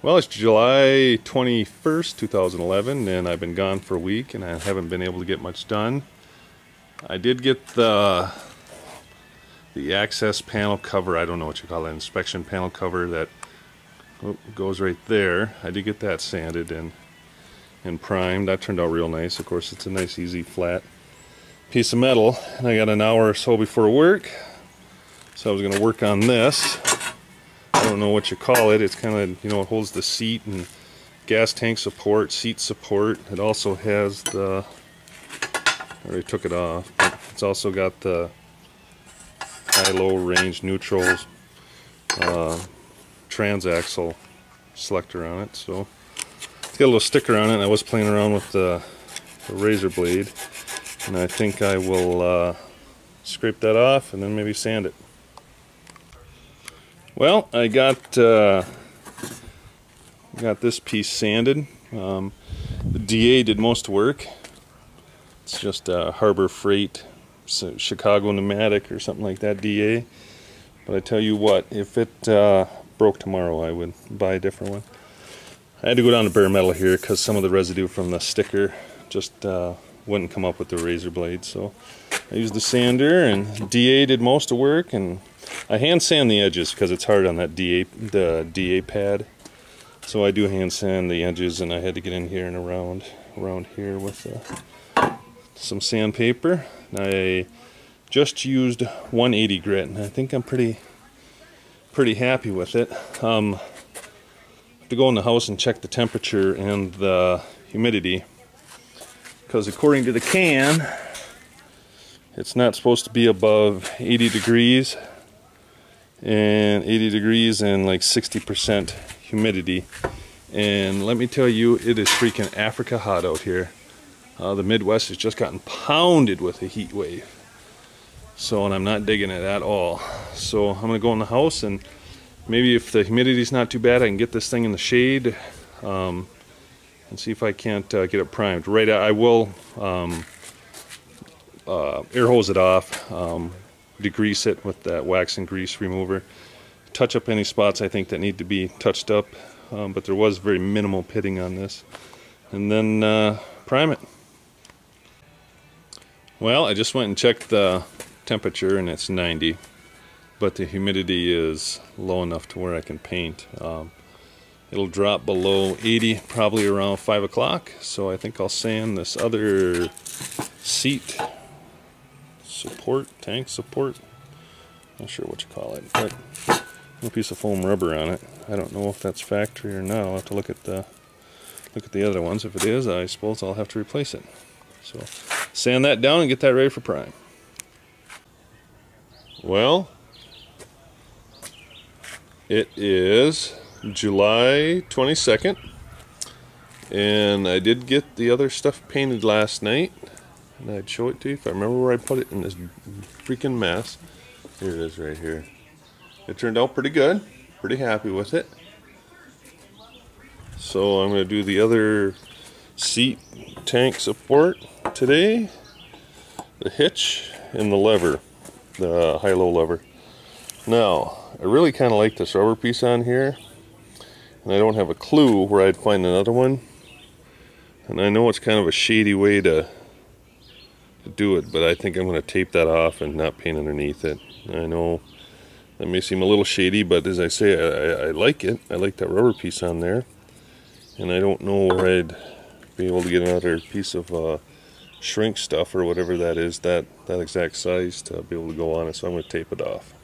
Well, it's July 21st, 2011, and I've been gone for a week, and I haven't been able to get much done. I did get the access panel cover, I don't know what you call it, inspection panel cover that goes right there. I did get that sanded and primed. That turned out real nice. Of course, it's a nice, easy, flat piece of metal. And I got an hour or so before work, so I was going to work on this. I don't know what you call it. It's kind of, you know, it holds the seat and gas tank support, seat support. It also has the, I already took it off, but it's also got the high-low range neutrals transaxle selector on it. So it's got a little sticker on it, and I was playing around with the razor blade, and I think I will scrape that off and then maybe sand it. Well, I got this piece sanded. The DA did most work. It's just a Harbor Freight, Chicago Pneumatic or something like that DA. But I tell you what, if it broke tomorrow, I would buy a different one. I had to go down to bare metal here because some of the residue from the sticker just wouldn't come up with the razor blade. So I used the sander, and DA did most of the work, and I hand sand the edges because it's hard on that the DA pad. So I do hand sand the edges, and I had to get in here and around here with some sandpaper. I just used 180 grit, and I think I'm pretty happy with it. I have to go in the house and check the temperature and the humidity, because according to the can, it's not supposed to be above 80 degrees. And 80 degrees and like 60% humidity. And let me tell you, it is freaking Africa hot out here. The Midwest has just gotten pounded with a heat wave. So, and I'm not digging it at all. So I'm gonna go in the house, and maybe if the humidity's not too bad, I can get this thing in the shade and see if I can't get it primed. Right, I will air hose it off. Degrease it with that wax and grease remover, touch up any spots I think that need to be touched up, but there was very minimal pitting on this, and then prime it. Well, I just went and checked the temperature, and it's 90, but the humidity is low enough to where I can paint. It'll drop below 80 probably around 5 o'clock, so I think I'll sand this other seat support, tank support, not sure what you call it, but a piece of foam rubber on it. I don't know if that's factory or not. I'll have to look at the other ones. If it is, I suppose I'll have to replace it. So sand that down and get that ready for prime. Well, it is July 22nd, and I did get the other stuff painted last night. And I'd show it to you if I remember where I put it in this freaking mess. Here it is right here. It turned out pretty good. Pretty happy with it. So I'm going to do the other seat tank support today. The hitch and the lever. The high-low lever. Now, I really kind of like this rubber piece on here. And I don't have a clue where I'd find another one. And I know it's kind of a shady way to do it, but I think I'm going to tape that off and not paint underneath it. I know that may seem a little shady, but as I say, I like it. I like that rubber piece on there, and I don't know where I'd be able to get another piece of shrink stuff or whatever that is, that exact size to be able to go on it, so I'm going to tape it off.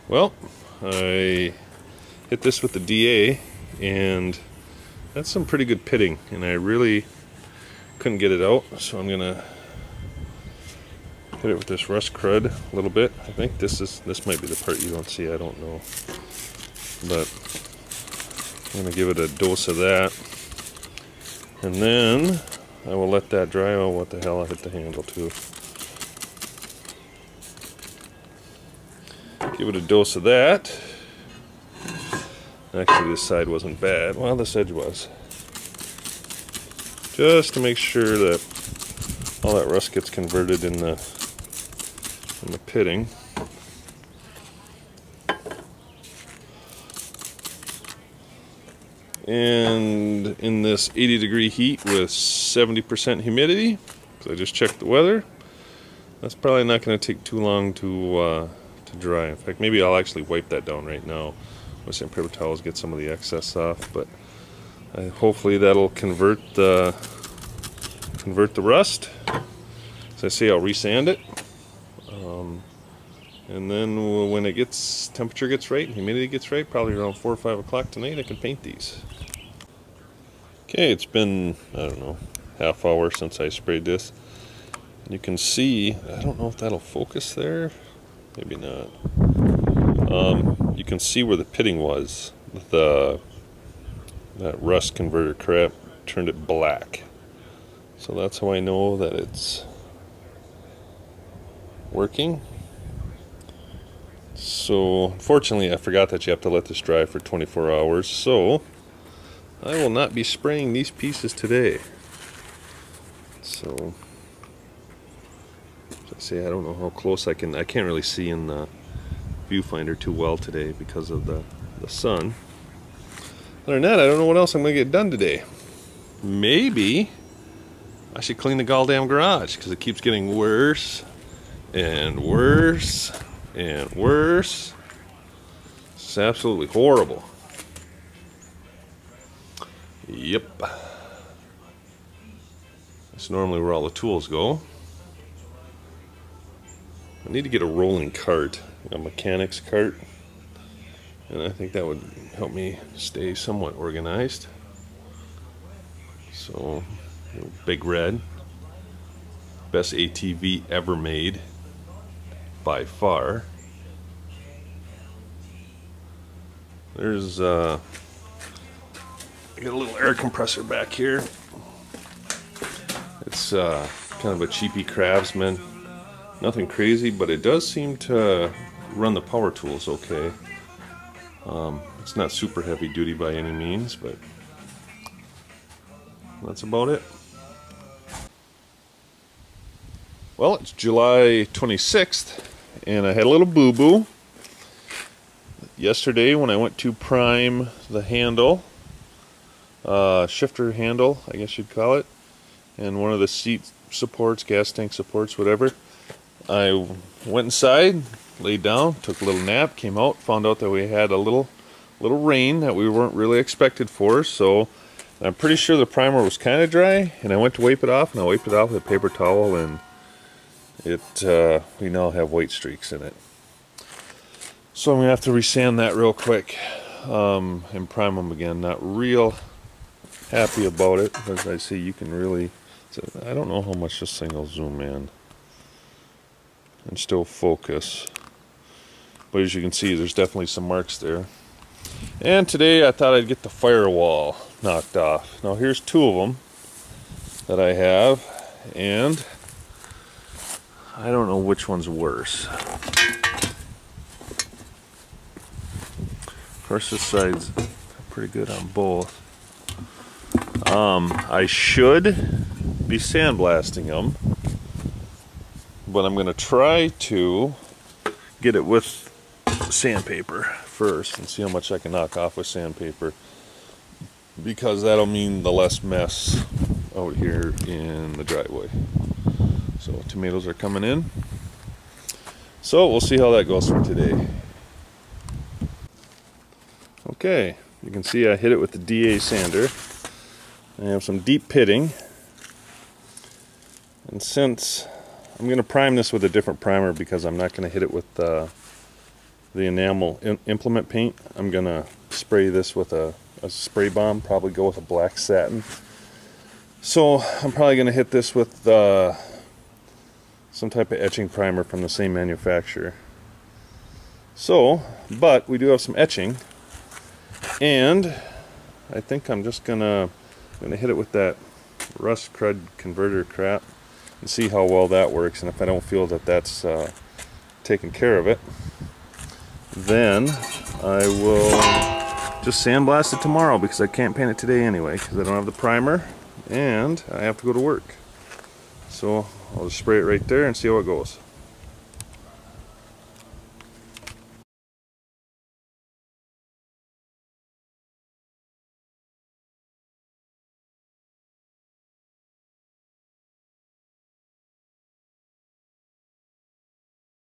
Well, I hit this with the DA, and that's some pretty good pitting, and I really couldn't get it out, so I'm gonna hit it with this rust crud a little bit. I think this might be the part you don't see, I don't know, but I'm gonna give it a dose of that, and then I will let that dry. Oh, what the hell, I hit the handle too. Give it a dose of that. Actually, this side wasn't bad. Well, this edge was. Just to make sure that all that rust gets converted in the pitting. And in this 80-degree heat with 70% humidity, because I just checked the weather, that's probably not going to take too long to dry. In fact, maybe I'll actually wipe that down right now with some paper towels, get some of the excess off. But hopefully that'll convert the rust. As I say, I'll resand it, and then when it gets temperature gets right and humidity gets right, probably around 4 or 5 o'clock tonight, I can paint these. Okay, it's been, I don't know, half hour since I sprayed this. You can see, I don't know if that'll focus there, maybe not. You can see where the pitting was. That rust converter crap turned it black. So that's how I know that it's working. So unfortunately I forgot that you have to let this dry for 24 hours, so I will not be spraying these pieces today. So as I say, I don't know how close I can't really see in the viewfinder too well today because of the sun. Other than that, I don't know what else I'm going to get done today. Maybe I should clean the goddamn garage because it keeps getting worse and worse and worse. It's absolutely horrible. Yep. That's normally where all the tools go. I need to get a rolling cart, a mechanic's cart, and I think that would help me stay somewhat organized. So, Big Red, best ATV ever made by far. There's I got a little air compressor back here. It's kind of a cheapy Craftsman. Nothing crazy, but it does seem to run the power tools okay. It's not super heavy duty by any means, but that's about it. Well, it's July 26th, and I had a little boo-boo yesterday when I went to prime the handle, shifter handle, I guess you'd call it, and one of the seat supports, gas tank supports, whatever. I went inside, laid down, took a little nap, came out, found out that we had a little rain that we weren't really expected for, so I'm pretty sure the primer was kind of dry, and I went to wipe it off, and I wiped it off with a paper towel, and we now have white streaks in it. So I'm going to have to resand that real quick and prime them again. Not real happy about it, because I see you can really, I don't know how much this thing will zoom in and still focus. But as you can see, there's definitely some marks there. And today I thought I'd get the firewall knocked off. Now here's two of them that I have, and I don't know which one's worse. Of course, this side's pretty good on both. I should be sandblasting them, but I'm going to try to get it with sandpaper first and see how much I can knock off with sandpaper, because that'll mean the less mess out here in the driveway. So tomatoes are coming in, so we'll see how that goes for today. Okay, you can see I hit it with the DA sander. I have some deep pitting, and since I'm going to prime this with a different primer because I'm not going to hit it with the enamel implement paint, I'm going to spray this with a spray bomb, probably go with a black satin. So I'm probably going to hit this with some type of etching primer from the same manufacturer. So, but we do have some etching, and I think I'm just gonna hit it with that rust crud converter crap and see how well that works. And if I don't feel that that's taking care of it, then I will just sandblast it tomorrow, because I can't paint it today anyway because I don't have the primer and I have to go to work. So I'll just spray it right there and see how it goes.